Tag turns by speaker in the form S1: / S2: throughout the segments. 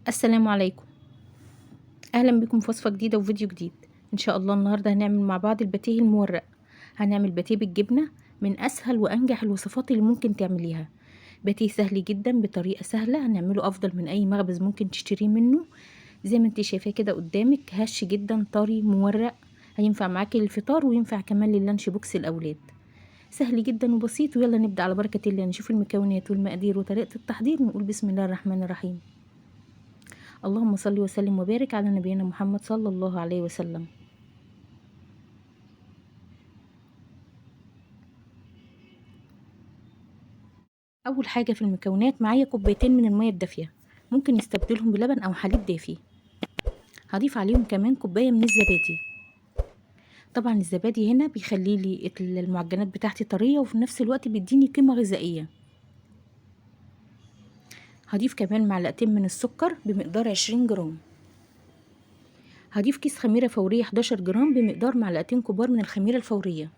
S1: السلام عليكم. اهلا بكم في وصفه جديده وفيديو جديد. ان شاء الله النهارده هنعمل مع بعض الباتيه المورق. هنعمل باتيه بالجبنه، من اسهل وانجح الوصفات اللي ممكن تعمليها. باتيه سهل جدا بطريقه سهله، هنعمله افضل من اي مخبز ممكن تشتريه منه. زي ما انت شايفاه كده قدامك، هش جدا طري مورق. هينفع معاكي للفطار وينفع كمان لللانش بوكس الاولاد. سهل جدا وبسيط، ويلا نبدا على بركه الله. نشوف المكونات والمقادير وطريقه التحضير ونقول بسم الله الرحمن الرحيم. اللهم صل وسلم وبارك على نبينا محمد صلى الله عليه وسلم. اول حاجه في المكونات معايا كوبايتين من الميه الدافيه، ممكن نستبدلهم بلبن او حليب دافي. هضيف عليهم كمان كوبايه من الزبادي. طبعا الزبادي هنا بيخلي لي المعجنات بتاعتي طريه وفي نفس الوقت بيديني قيمه غذائيه. هضيف كمان معلقتين من السكر بمقدار 20 جرام. هضيف كيس خميره فوريه 11 جرام بمقدار معلقتين كبار من الخميره الفوريه.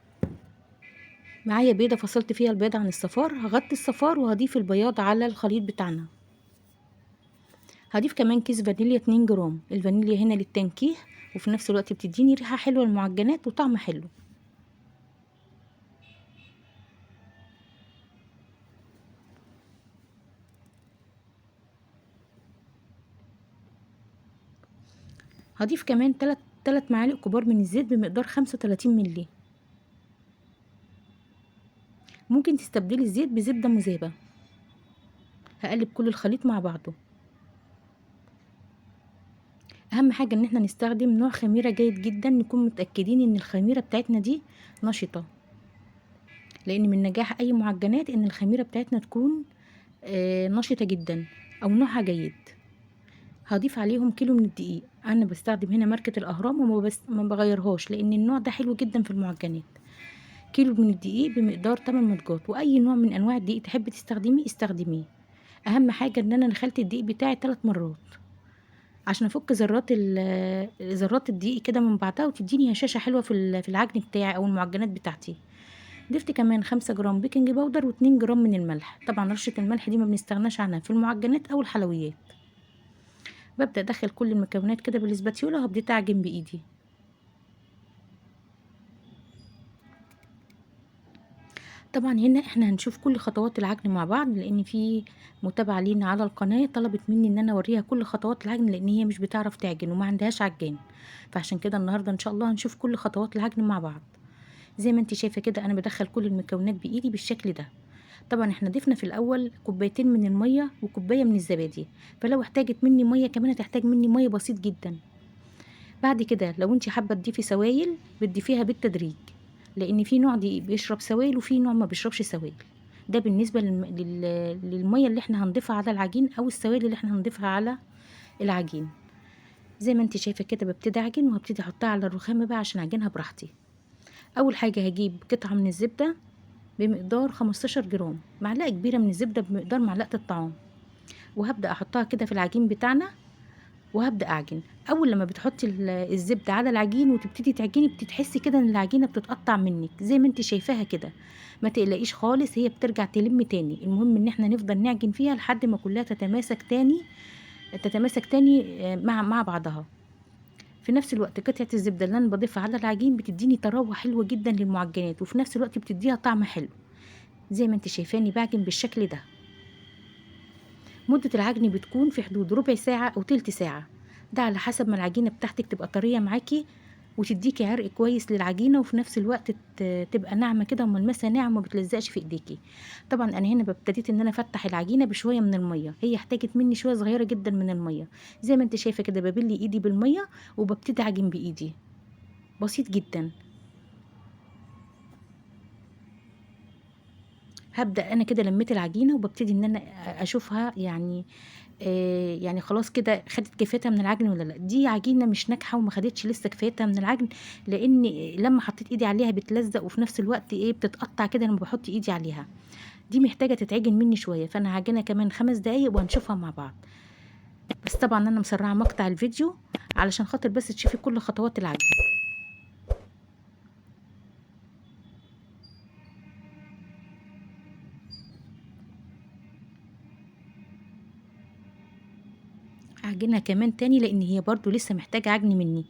S1: معايا بيضة فصلت فيها البيض عن الصفار، هغطي الصفار وهضيف البياض على الخليط بتاعنا. هضيف كمان كيس فانيليا 2 جرام. الفانيليا هنا للتنكيه وفي نفس الوقت بتديني ريحة حلوة للمعجنات وطعم حلو. هضيف كمان 3 معالق كبار من الزيت بمقدار 35 ملي. ممكن تستبدلي الزيت بزبدة مذابة. هقلب كل الخليط مع بعضه. اهم حاجة ان احنا نستخدم نوع خميرة جيد جدا، نكون متأكدين ان الخميرة بتاعتنا دي نشطة، لان من نجاح اي معجنات ان الخميرة بتاعتنا تكون نشطة جدا او نوعها جيد. هضيف عليهم كيلو من الدقيق. انا بستخدم هنا ماركة الاهرام ما بغيرهاش لان النوع ده حلو جدا في المعجنات. كيلو من الدقيق بمقدار 8 مضغات، واي نوع من انواع الدقيق تحبي تستخدميه استخدميه. اهم حاجة ان انا نخلت الدقيق بتاعي 3 مرات عشان افك ذرات الدقيق كده من بعضها وتديني هشاشة حلوة في العجن بتاعي او المعجنات بتاعتي. ضفت كمان 5 جرام بيكنج باودر و2 جرام من الملح. طبعا رشة الملح دي ما بنستغناش عنها في المعجنات او الحلويات. ببدأ ادخل كل المكونات كده بالاسباتيولا وهبتدي اعجن بايدي. طبعا هنا احنا هنشوف كل خطوات العجن مع بعض، لان في متابعة لينا على القناة طلبت مني ان انا اوريها كل خطوات العجن، لان هي مش بتعرف تعجن وما عندهاش عجان. فعشان كده النهاردة ان شاء الله هنشوف كل خطوات العجن مع بعض. زي ما انت شايفة كده انا بدخل كل المكونات بايدي بالشكل ده. طبعا احنا ضفنا في الاول كوبايتين من المية وكوباية من الزبادي، فلو احتاجت مني مية كمان هتحتاج مني مية بسيط جدا. بعد كده لو انت حابه تضيفي سوائل بتضيفيها بالتدريج، لان في نوع دي بيشرب سوائل وفي نوع ما بيشربش سوائل. ده بالنسبه للميه اللي احنا هنضيفها على العجين او السوائل اللي احنا هنضيفها على العجين. زي ما انت شايفه كده ببتدي اعجن وهبتدي احطها على الرخامه بقى عشان اعجنها براحتي. اول حاجه هجيب قطعه من الزبده بمقدار 15 جرام، معلقه كبيره من الزبده بمقدار معلقه الطعام، وهبدا احطها كده في العجين بتاعنا وهبدأ أعجن. أول لما بتحطي الزبدة على العجين وتبتدي تعجني بتحسي كده إن العجينة بتتقطع منك زي ما انت شايفاها كده. ما تقلقيش خالص، هي بترجع تلم تاني. المهم إن احنا نفضل نعجن فيها لحد ما كلها تتماسك تاني مع بعضها. في نفس الوقت قطعة الزبدة اللي أنا بضيفها على العجين بتديني طراوة حلوة جدا للمعجنات، وفي نفس الوقت بتديها طعم حلو. زي ما انت شايفاني بعجن بالشكل ده. مدة العجن بتكون في حدود ربع ساعة أو تلت ساعة، ده على حسب ما العجينة بتاعتك تبقى طرية معاكي وتديكي عرق كويس للعجينة، وفي نفس الوقت تبقى ناعمة كده وملمسها ناعم وما بتلزقش في ايديكي. طبعا انا هنا ابتديت ان انا افتح العجينة بشوية من المية، هي احتاجت مني شوية صغيرة جدا من المية. زي ما انت شايفة كده ببلي ايدي بالمية وببتدي اعجن بايدي، بسيط جدا. هبدأ انا كده لميت العجينة وببتدي ان انا اشوفها يعني خلاص كده خدت كفايتها من العجن ولا لا. دي عجينه مش ناجحه وما خدتش لسه كفايتها من العجن، لان لما حطيت ايدي عليها بتلزق وفي نفس الوقت بتتقطع كده لما بحط ايدي عليها. دي محتاجه تتعجن مني شويه، فانا هعجنها كمان 5 دقايق وهنشوفها مع بعض. بس طبعا انا مسرعه مقطع الفيديو علشان خاطر بس تشوفي كل خطوات العجن. هعجنها كمان تاني لان هي برضو لسه محتاجة عجن مني.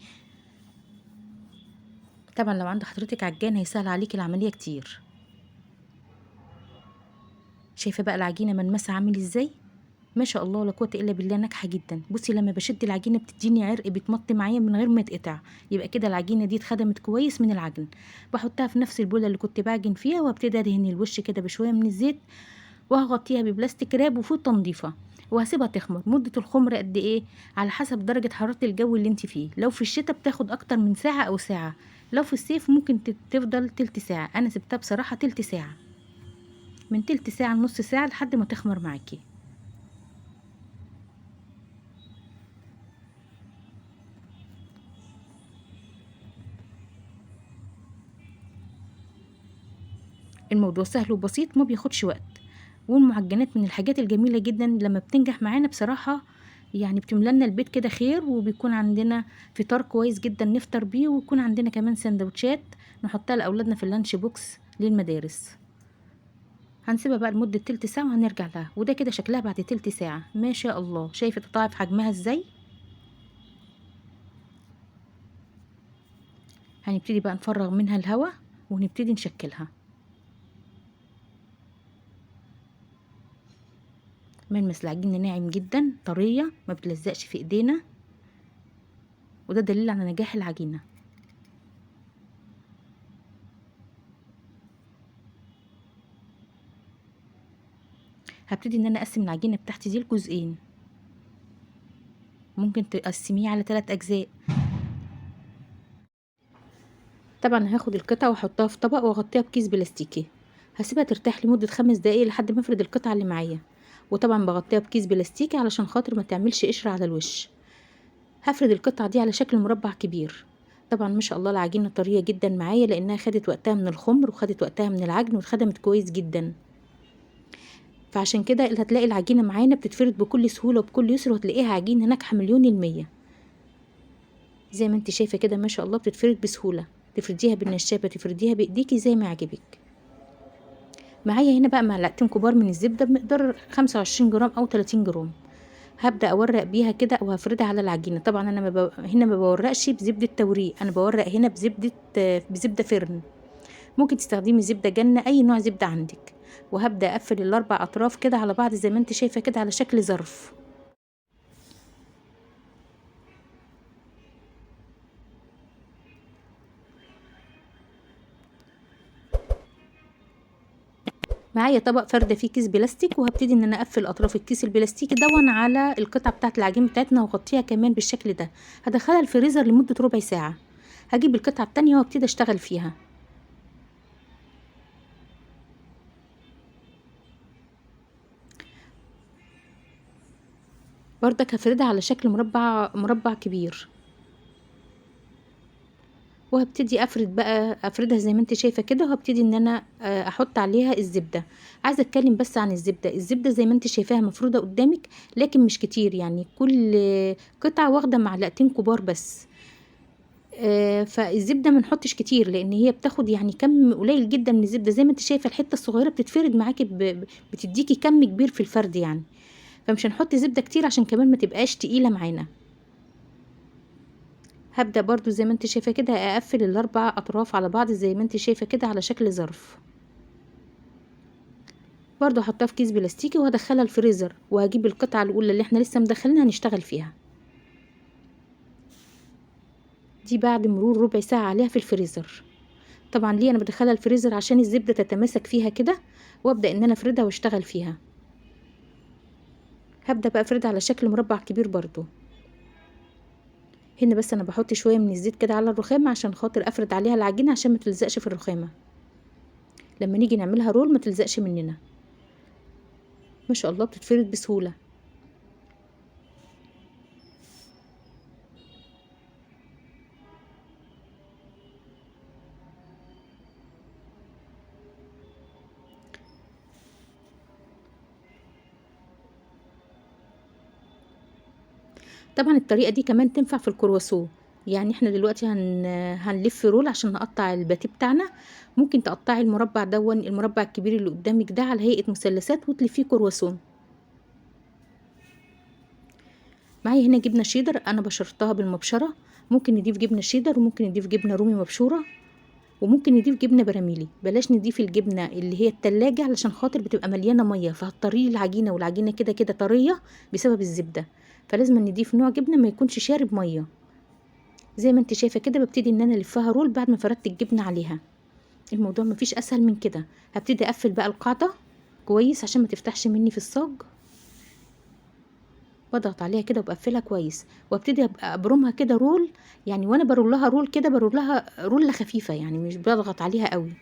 S1: طبعا لو عند حضرتك عجان هيسهل عليكي العملية كتير. شايفة بقى العجينة ملمسها عامل ازاي؟ ما شاء الله ولا قوة الا بالله، ناجحة جدا. بصي لما بشد العجينة بتديني عرق بيتمط معايا من غير ما يتقطع، يبقى كده العجينة دي اتخدمت كويس من العجن. بحطها في نفس البولة اللي كنت بعجن فيها وابتدي ادهن الوش كده بشوية من الزيت، وهغطيها ببلاستيك راب وفوط تنظيفة، وهسيبها تخمر. مدة الخمر قد ايه؟ على حسب درجة حرارة الجو اللي انت فيه. لو في الشتاء بتاخد اكتر من ساعة او ساعة، لو في الصيف ممكن تفضل تلت ساعة. انا سبتها بصراحة تلت ساعة، من تلت ساعة لنص ساعة لحد ما تخمر معاكي. الموضوع سهل وبسيط ما بياخدش وقت، والمعجنات من الحاجات الجميلة جدا لما بتنجح معانا بصراحة. يعني بتملنا البيت كده خير، وبيكون عندنا فطار كويس جدا نفطر بيه، ويكون عندنا كمان سندوتشات نحطها لأولادنا في اللانش بوكس للمدارس. هنسيبها بقى لمدة تلت ساعة وهنرجع لها، وده كده شكلها بعد تلت ساعة. ما شاء الله، شايفة تضاعف حجمها ازاي؟ هنبتدي بقى نفرغ منها الهواء ونبتدي نشكلها. ملمس العجينة ناعم جدا، طرية، ما بتلزقش في ايدينا، وده دليل على نجاح العجينة. هبتدي ان انا اقسم العجينة بتاعتي دي لجزئين، ممكن تقسميه على 3 اجزاء. طبعا هاخد القطعة واحطها في طبق واغطيها بكيس بلاستيكي، هسيبها ترتاح لمدة 5 دقايق لحد ما افرد القطعة اللي معايا. وطبعا بغطيها بكيس بلاستيكي علشان خاطر ما تعملش قشرة على الوش. هفرد القطعة دي على شكل مربع كبير. طبعا ما شاء الله العجينة طرية جدا معايا، لانها خدت وقتها من الخمر وخدت وقتها من العجن واتخدمت كويس جدا. فعشان كده اللي هتلاقي العجينة معانا بتتفرد بكل سهولة وبكل يسر، وهتلاقيها عجينة ناجحة مليون المية. زي ما انت شايفة كده ما شاء الله بتتفرد بسهولة. تفرديها بالنشابة، تفرديها بايديكي زي ما يعجبك. معايا هنا بقى معلقتين كبار من الزبدة بمقدار 25 جرام او 30 جرام. هبدأ اورق بيها كده وهفردها على العجينة. طبعا انا هنا ما بورقش بزبدة توريق، انا بورق هنا بزبدة فرن. ممكن تستخدمي زبدة جنة، اي نوع زبدة عندك. وهبدأ اقفل الاربع اطراف كده على بعض زي ما انت شايفة كده على شكل ظرف. معايا طبق فردة فيه كيس بلاستيك، وهبتدي ان انا اقفل اطراف الكيس البلاستيكي دون على القطعة بتاعة العجين بتاعتنا، واغطيها كمان بالشكل ده. هدخلها الفريزر لمدة ربع ساعة. هجيب القطعة التانية وابتدي اشتغل فيها. بردك هفردها على شكل مربع كبير، وهبتدي افردها زي ما انت شايفه كده. وهبتدي ان انا احط عليها الزبده. عايزه اتكلم بس عن الزبده زي ما انت شايفاها مفروده قدامك، لكن مش كتير، يعني كل قطعه واخده معلقتين كبار بس. فالزبده ما نحطش كتير، لان هي بتاخد يعني كم قليل جدا من الزبده. زي ما انت شايفه الحته الصغيره بتتفرد معاكي بتديكي كم كبير في الفرد يعني. فمش هنحط زبده كتير عشان كمان ما تبقاش تقيله معانا. هبدأ برضو زي ما انت شايفة كده اقفل الاربع اطراف على بعض زي ما انت شايفة كده على شكل ظرف. برضو احطها في كيس بلاستيكي وهدخلها الفريزر، وهجيب القطعة الاولى اللي احنا لسه مدخلينها هنشتغل فيها. دي بعد مرور ربع ساعة عليها في الفريزر. طبعا ليه انا بدخلها الفريزر؟ عشان الزبدة تتماسك فيها كده، وابدأ ان انا افردها واشتغل فيها. هبدأ بقى افردها على شكل مربع كبير برضو. هنا بس انا بحط شوية من الزيت كده على الرخامة عشان خاطر افرد عليها العجينة عشان ما تلزقش في الرخامة، لما نيجي نعملها رول ما تلزقش مننا. ما شاء الله بتتفرد بسهولة. طبعا الطريقة دي كمان تنفع في الكرواسون. يعني احنا دلوقتي هنلف رول عشان نقطع الباتيه بتاعنا. ممكن تقطعي المربع المربع الكبير اللي قدامك ده على هيئة مثلثات وتلفيه كرواسون. معايا هنا جبنه شيدر انا بشرتها بالمبشره، ممكن نضيف جبنه شيدر وممكن نضيف جبنه رومي مبشوره وممكن نضيف جبنه براميلي. بلاش نضيف الجبنه اللي هي التلاجة علشان خاطر بتبقى مليانه ميه فهتطري العجينه، والعجينه كده كده طريه بسبب الزبده، فلازم نضيف نوع جبنه ما يكونش شارب ميه. زي ما انت شايفه كده ببتدي ان انا الفها رول بعد ما فردت الجبنه عليها. الموضوع مفيش اسهل من كده. هبتدي اقفل بقى القاعده كويس عشان ما تفتحش مني في الصاج، بضغط عليها كده وبقفلها كويس وابتدي ابقى ابرمها كده رول. يعني وانا برولها رول كده برولها رولة خفيفه، يعني مش بضغط عليها قوي.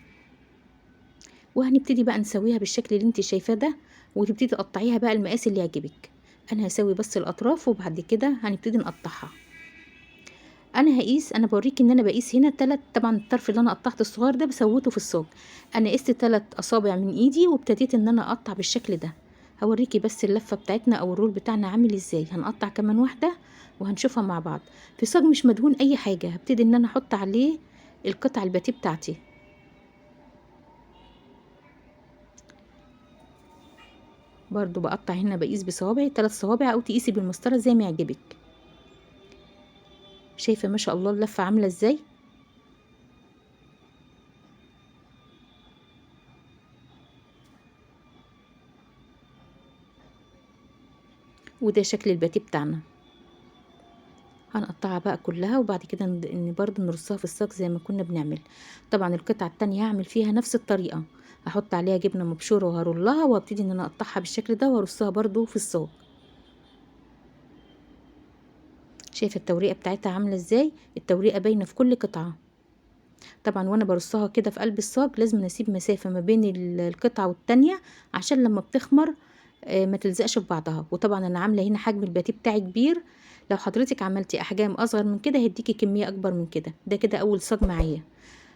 S1: وهنبتدي بقى نسويها بالشكل اللي انت شايفاه ده، وتبتدي تقطعيها بقى المقاس اللي يعجبك. انا هسوي بس الاطراف وبعد كده هنبتدي نقطعها. انا هقيس، انا بوريكي ان انا بقيس هنا طبعا الطرف اللي انا قطعت الصغير ده بسويته في الصاج. انا قست 3 اصابع من ايدي وابتديت ان انا اقطع بالشكل ده. هوريكي بس اللفه بتاعتنا او الرول بتاعنا عامل ازاي. هنقطع كمان واحده وهنشوفها مع بعض. في صاج مش مدهون اي حاجه هبتدي ان انا احط عليه القطع الباتيه بتاعتي. برضو بقطع هنا، بقيس بصوابعي 3 صوابع او تقيسي بالمسطره زي ما يعجبك. شايفه ما شاء الله اللفه عامله ازاي. وده شكل الباتيه بتاعنا. هنقطعها بقى كلها وبعد كده ان برضو نرصها في الصاج زي ما كنا بنعمل. طبعا القطعه التانية هعمل فيها نفس الطريقه، هحط عليها جبنه مبشوره وهرولها وابتدي ان انا اقطعها بالشكل ده وارصها برضو في الصاج. شايفه التوريقه بتاعتها عامله ازاي، التوريقه باينه في كل قطعه. طبعا وانا برصها كده في قلب الصاج لازم اسيب مسافه ما بين القطعه والتانية عشان لما بتخمر ما تلزقش في بعضها. وطبعا انا عامله هنا حجم الباتيه بتاعي كبير، لو حضرتك عملتي احجام اصغر من كده هيديكي كميه اكبر من كده. ده كده اول صاج معايا.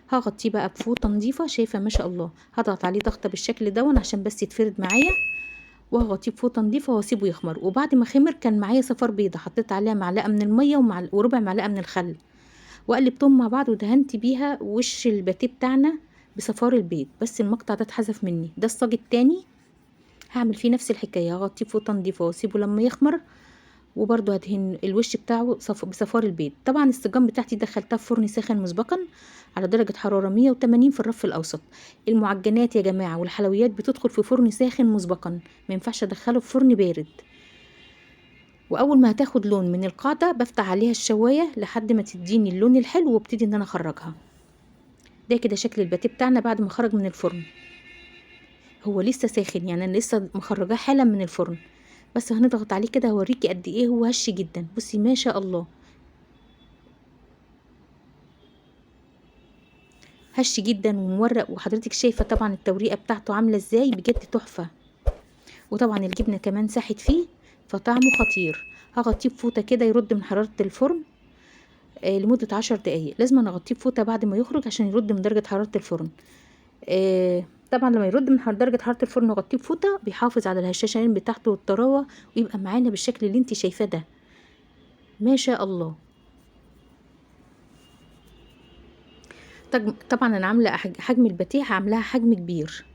S1: هغطيه بقى بفوطه نظيفه، شايفه ما شاء الله هضغط عليه ضغطه بالشكل ده عشان بس يتفرد معايا، وهغطيه بفوطه نظيفه واسيبه يخمر. وبعد ما خمر كان معايا صفار بيضه حطيت عليها معلقه من الميه وربع معلقه من الخل، وقلبتهم مع بعض ودهنت بيها وش الباتيه بتاعنا بصفار البيض. بس المقطع ده اتحذف مني. ده الصاج التاني هعمل فيه نفس الحكايه، هغطيه بفوطه نضيفه واسيبه لما يخمر، وبرده هدهن الوش بتاعه بصفار البيض. طبعا السجان بتاعتي دخلتها في فرن ساخن مسبقا على درجه حراره 180 في الرف الاوسط. المعجنات يا جماعه والحلويات بتدخل في فرن ساخن مسبقا، ما ينفعش ادخله في فرن بارد. واول ما هتاخد لون من القاعده بفتح عليها الشوايه لحد ما تديني اللون الحلو وابتدي ان انا اخرجها. ده كده شكل الباتيه بتاعنا بعد ما خرج من الفرن. هو لسه ساخن، يعني انا لسه مخرجاه حالا من الفرن، بس هنضغط عليه كده هوريكي قد ايه هو هش جدا. بصي ما شاء الله هش جدا ومورق، وحضرتك شايفه طبعا التوريقه بتاعته عامله ازاي، بجد تحفه. وطبعا الجبنه كمان ساحت فيه فطعمه خطير. هغطيه بفوطه كده يرد من حراره الفرن لمده 10 دقايق. لازم انا اغطيه بفوطه بعد ما يخرج عشان يرد من درجه حراره الفرن. طبعا لما يرد من درجه حراره الفرن وغطيه بفوطه بيحافظ على الهشاشين بتاعته والطراوه ويبقى معانا بالشكل اللي انت شايفاه ده. ما شاء الله. طبعا انا عامله حجم الباتيه عاملاها حجم كبير.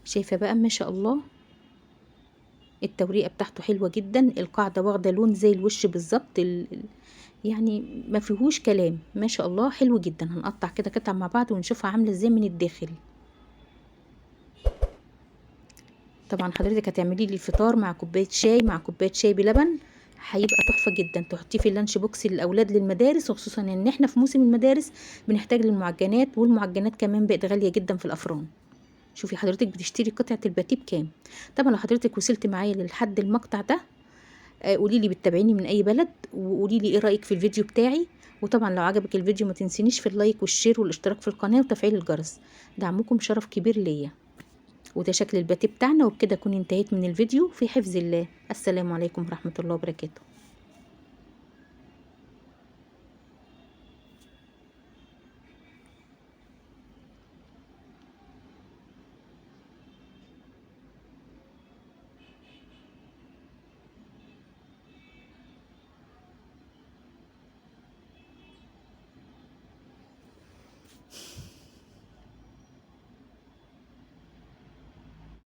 S1: شايفه بقى ما شاء الله التوريقه بتاعته حلوه جدا، القاعده واخده لون زي الوش بالظبط، يعني ما فيهوش كلام. ما شاء الله حلو جدا. هنقطع كده قطع مع بعض ونشوفها عامله ازاي من الداخل. طبعا حضرتك هتعملي لي الفطار مع كوبايه شاي، مع كوبايه شاي بلبن، هيبقى تحفه جدا. تحطيه في اللانش بوكس للاولاد للمدارس، وخصوصا ان احنا في موسم المدارس بنحتاج للمعجنات، والمعجنات كمان بقت غاليه جدا في الافران. شوفي حضرتك بتشتري قطعه الباتيه بكام. طبعا لو حضرتك وصلت معايا لحد المقطع ده قولي لي بتتابعيني من اي بلد، وقولي لي ايه رايك في الفيديو بتاعي. وطبعا لو عجبك الفيديو ما تنسينيش في اللايك والشير والاشتراك في القناه وتفعيل الجرس، دعمكم شرف كبير ليا. وده شكل الباتيه بتاعنا، وبكده اكون انتهيت من الفيديو في حفظ الله. السلام عليكم ورحمه الله وبركاته.